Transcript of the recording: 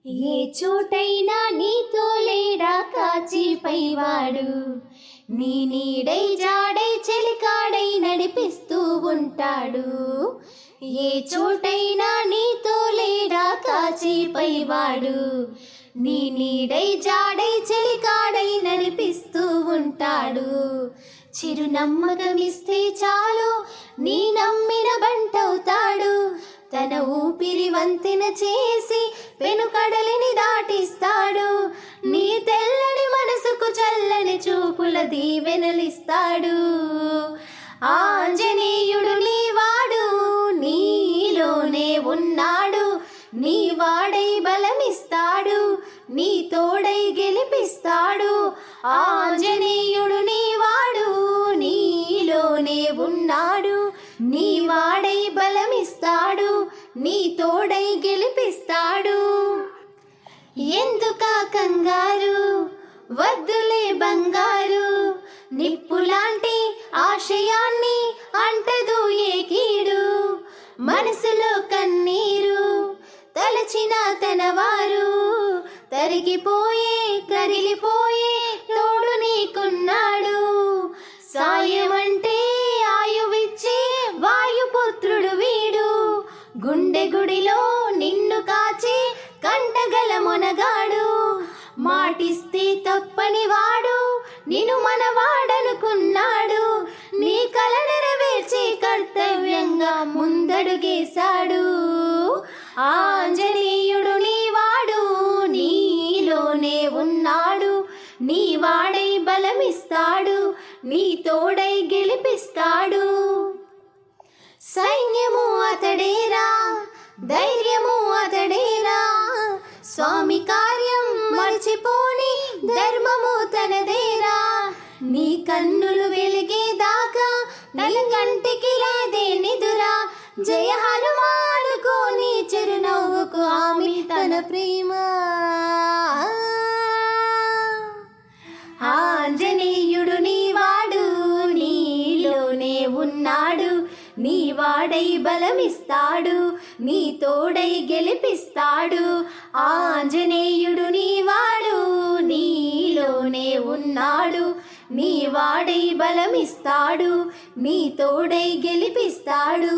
ఏ చోటైనా నీతో లేడా కాచి పైవాడు, నీ నీడై జాడై చెలికాడై నడిపిస్తూ ఉంటాడు. ఏ చోటైనా నీతో లేడా కాచి పైవాడు, నీ నీడై జాడై చెలికాడై నడిపిస్తూ ఉంటాడు. చిరునమ్మకమిస్తే చాలు నీ నమ్మిన బంటవుతాడు. తన ఊపిరి వంతెన చేసి పెనుకడలిని దాటిస్తాడు. నీ తెల్లని మనసుకు చల్లని చూపుల దీవెనలిస్తాడు. ఆంజనేయుడు నీవాడు, నీలోనే ఉన్నాడు. నీ వాడై బలమిస్తాడు, నీ తోడై గెలిపిస్తాడు. ఆంజనేయుడు నీవాడు, నీలోనే ఉన్నాడు. నీ వాడై బలమిస్తాడు, నీ తోడై గెలిపిస్తాడు. ఎందుకా కంగారు, వద్దులే బంగారు. నిప్పులాంటి ఆశయాన్ని అంటదు ఏ కీడు. మనసులో కన్నీరు తలచిన తనవారు తరిగిపోయే కరిలిపోయే తోడు నీకున్నాడు. సాయమంటే ఆయువిచ్చే వాయుపుత్రుడు వీడు. గుండె గుడిలో నిన్ను కాచి కంటగల మొనగాడు. మాటిస్తే తప్పని వాడు నిన్ను మనవాడనుకున్నాడు. నీ కల నెరవేర్చే కర్తవ్యంగా ముందడుగేశాడు. ఆంజనేయుడు నీవాడు, నీలోనే ఉన్నాడు. నీ వాడై బలమిస్తాడు, నీ తోడై గెలిపిస్తాడు. సైన్యము అతడేరా, ధైర్యము అతడేరా. స్వామి కార్యం మర్చిపోని ధర్మము తనదేరా. నీ కన్నులు వెలిగేదాకా నీ కంటికి లేదే నిదురా. జయ హనుమానుకు నీ చిరునవ్వుకు ఆమె తన ప్రేమ. ఆంజనేయుడు నీవాడు, నీలోనే ఉన్నాడు. నీ వాడై బలమిస్తాడు, నీ తోడై గెలిపిస్తాడు. ఆంజనేయుడు నీవాడు, నీలోనే ఉన్నాడు. నీ వాడై బలమిస్తాడు, నీ తోడై గెలిపిస్తాడు.